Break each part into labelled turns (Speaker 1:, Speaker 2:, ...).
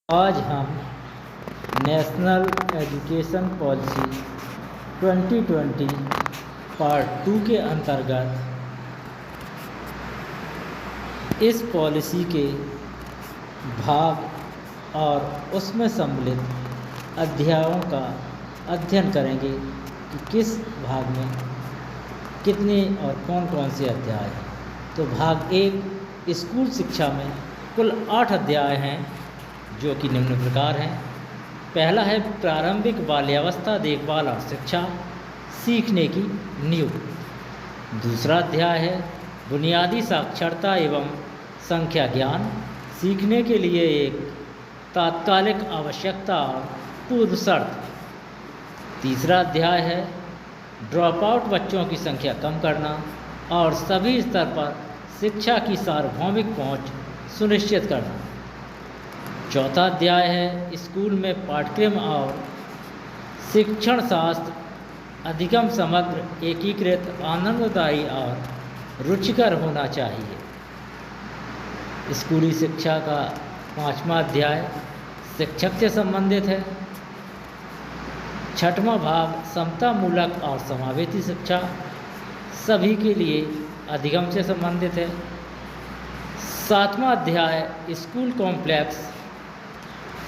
Speaker 1: आज हम national education policy 2020 part 2 के अंतर्गत इस पॉलिसी के भाग और उसमें सम्मिलित अध्यायों का अध्ययन करेंगे कि किस भाग में कितने और कौन कौन से अध्याय हैं। तो भाग 1 स्कूल शिक्षा में कुल 8 अध्याय हैं जो कि निम्न प्रकार हैं। पहला है प्रारंभिक बाल्यावस्था देखभाल और शिक्षा, सीखने की नींव। दूसरा अध्याय है बुनियादी साक्षरता एवं संख्या ज्ञान, सीखने के लिए एक तात्कालिक आवश्यकता और पूर्व शर्त। तीसरा अध्याय है ड्रॉप आउट बच्चों की संख्या कम करना और सभी स्तर पर शिक्षा की सार्वभौमिक पहुंच सुनिश्चित करना। चौथा अध्याय है स्कूल में पाठ्यक्रम और शिक्षण शास्त्र अधिगम समग्र, एकीकृत, आनंददायी और रुचिकर होना चाहिए। स्कूली शिक्षा का 5वां अध्याय शिक्षक से संबंधित है। 6वां भाग समतामूलक और समावेशी शिक्षा सभी के लिए अधिगम से संबंधित है। 7वां अध्याय स्कूल कॉम्प्लेक्स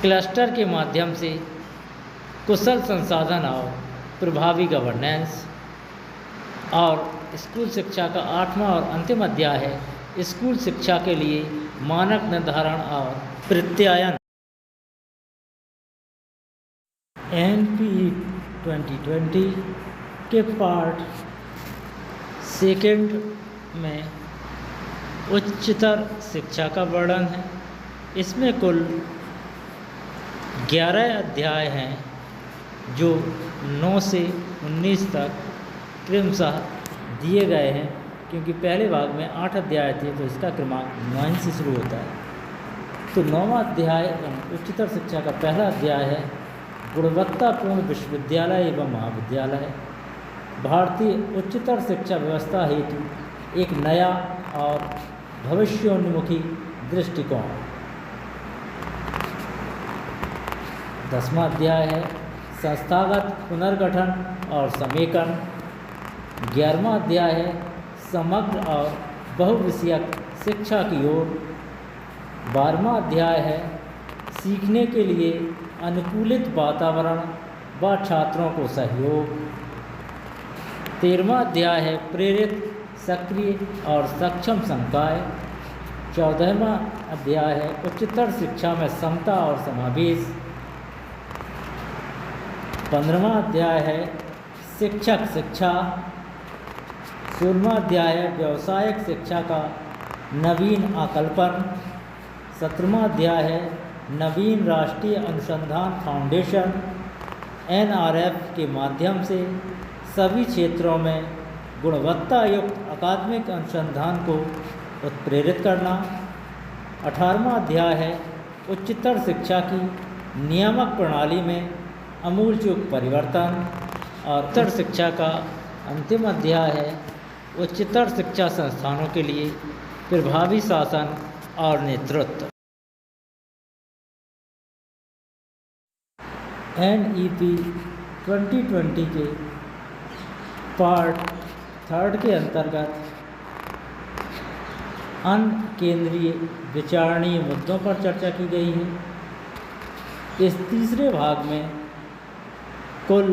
Speaker 1: क्लस्टर के माध्यम से कुशल संसाधन और प्रभावी गवर्नेंस। और स्कूल शिक्षा का 8वां और अंतिम अध्याय है स्कूल शिक्षा के लिए मानक निर्धारण और प्रत्यायन। NPE 2020 के पार्ट 2 में उच्चतर शिक्षा का वर्णन है। इसमें कुल 11 अध्याय हैं जो 9 से 19 तक क्रमशः दिए गए हैं, क्योंकि पहले भाग में 8 अध्याय थे तो इसका क्रमांक 9 से शुरू होता है। तो 9वां अध्याय उच्चतर शिक्षा का पहला अध्याय है गुणवत्तापूर्ण विश्वविद्यालय एवं महाविद्यालय, भारतीय उच्चतर शिक्षा व्यवस्था हेतु एक नया और भविष्योन्मुखी दृष्टिकोण। 10वां अध्याय है संस्थागत पुनर्गठन और समेकन। 11वां अध्याय है समग्र और बहुविषयक शिक्षा की ओर। 12वां अध्याय है सीखने के लिए अनुकूलित वातावरण व छात्रों को सहयोग। 13वां अध्याय है प्रेरित, सक्रिय और सक्षम संकाय। 14वां अध्याय है उच्चतर शिक्षा में समता और समावेश। 15वां अध्याय है शिक्षक शिक्षा। 16वां अध्याय है व्यावसायिक शिक्षा का नवीन आकल्पन। 17वां अध्याय है नवीन राष्ट्रीय अनुसंधान फाउंडेशन NRF के माध्यम से सभी क्षेत्रों में गुणवत्ता युक्त अकादमिक अनुसंधान को उत्प्रेरित करना। 18वां अध्याय है उच्चतर शिक्षा की नियामक प्रणाली में आमूलचूल परिवर्तन। और उच्चतर शिक्षा का अंतिम अध्याय है उच्चतर शिक्षा संस्थानों के लिए प्रभावी शासन और नेतृत्व। NEP 2020 के पार्ट 3 के अंतर्गत अन्य केंद्रीय विचारणीय मुद्दों पर चर्चा की गई है। इस तीसरे भाग में कुल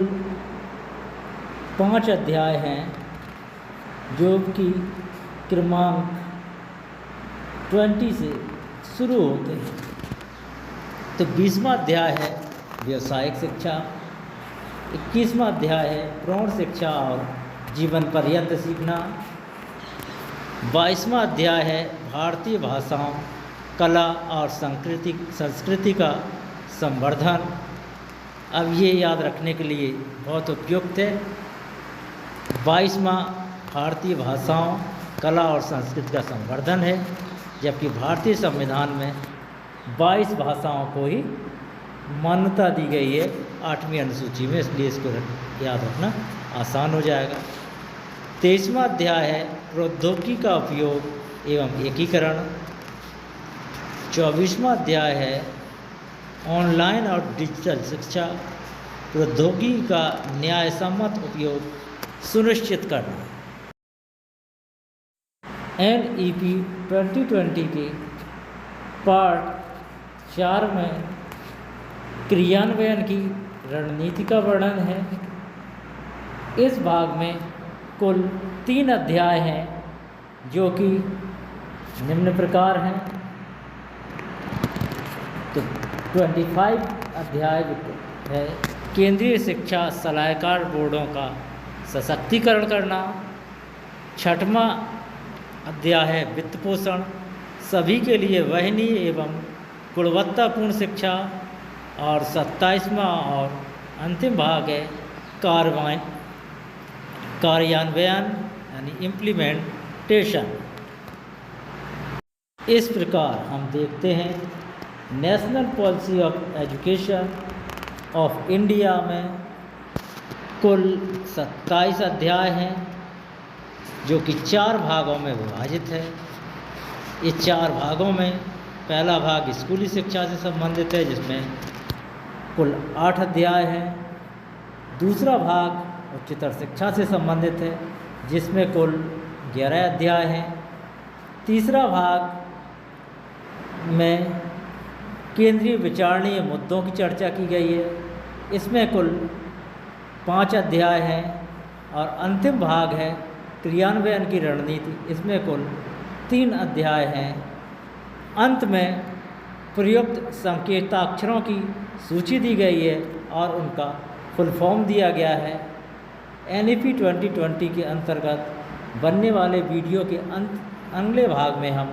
Speaker 1: 5 अध्याय हैं जो कि क्रमांक 20 से शुरू होते हैं। तो 20वां अध्याय है व्यावसायिक शिक्षा। 21वां अध्याय है प्रौढ़ शिक्षा और जीवन पर्यंत सीखना। 22वां अध्याय है भारतीय भाषाओं, कला और संस्कृति का संवर्धन। अब ये याद रखने के लिए बहुत उपयुक्त है। 22वां भारतीय भाषाओं, कला और संस्कृति का संवर्धन है, जबकि भारतीय संविधान में 22 भाषाओं को ही मान्यता दी गई है 8वीं अनुसूची में, इसलिए इसको याद रखना आसान हो जाएगा। 23वां अध्याय है प्रौद्योगिकी का उपयोग एवं एकीकरण। 24वां अध्याय है ऑनलाइन और डिजिटल शिक्षा प्रौद्योगिकी का न्यायसम्मत उपयोग सुनिश्चित करना। NEP 2020 के पार्ट 4 में क्रियान्वयन की रणनीति का वर्णन है। इस भाग में कुल 3 अध्याय हैं जो कि निम्न प्रकार हैं। तो 25 अध्याय है केंद्रीय शिक्षा सलाहकार बोर्डों का सशक्तिकरण करना। 6वां अध्याय है वित्त पोषण, सभी के लिए वहनीय एवं गुणवत्तापूर्ण शिक्षा। और 27वां और अंतिम भाग है कार्यान्वयन यानी इम्प्लीमेंटेशन। इस प्रकार हम देखते हैं national policy of education of India में कुल 27 अध्याय हैं जो कि 4 भागों में विभाजित है। इस 4 भागों में पहला भाग स्कूली शिक्षा से संबंधित है जिसमें कुल 8 अध्याय हैं। दूसरा भाग उच्चतर शिक्षा से संबंधित है जिसमें कुल 11 अध्याय हैं। तीसरा भाग में केंद्रीय विचारणीय मुद्दों की चर्चा की गई है, इसमें कुल 5 अध्याय हैं। और अंतिम भाग है क्रियान्वयन की रणनीति, इसमें कुल 3 अध्याय हैं। अंत में प्रयुक्त संकेताक्षरों की सूची दी गई है और उनका फुल फॉर्म दिया गया है। NEP 2020 के अंतर्गत बनने वाले वीडियो के अगले भाग में हम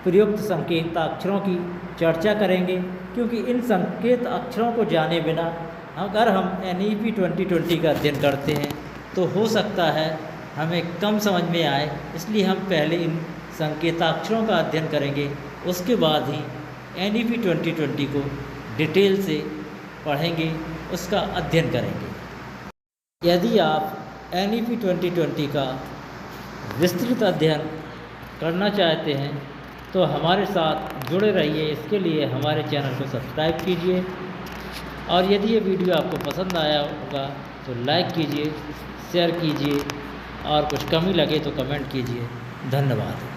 Speaker 1: प्रयुक्त संकेताक्षरों की चर्चा करेंगे, क्योंकि इन संकेत अक्षरों को जाने बिना अगर हम NEP 2020 का अध्ययन करते हैं तो हो सकता है हमें कम समझ में आए, इसलिए हम पहले इन संकेताक्षरों का अध्ययन करेंगे, उसके बाद ही NEP 2020 को डिटेल से पढ़ेंगे, उसका अध्ययन करेंगे। यदि आप NEP 2020 का विस्तृत अध्ययन करना चाहते हैं तो हमारे साथ जुड़े रहिए। इसके लिए हमारे चैनल को सब्सक्राइब कीजिए और यदि ये वीडियो आपको पसंद आया होगा तो लाइक कीजिए, शेयर कीजिए और कुछ कमी लगे तो कमेंट कीजिए। धन्यवाद।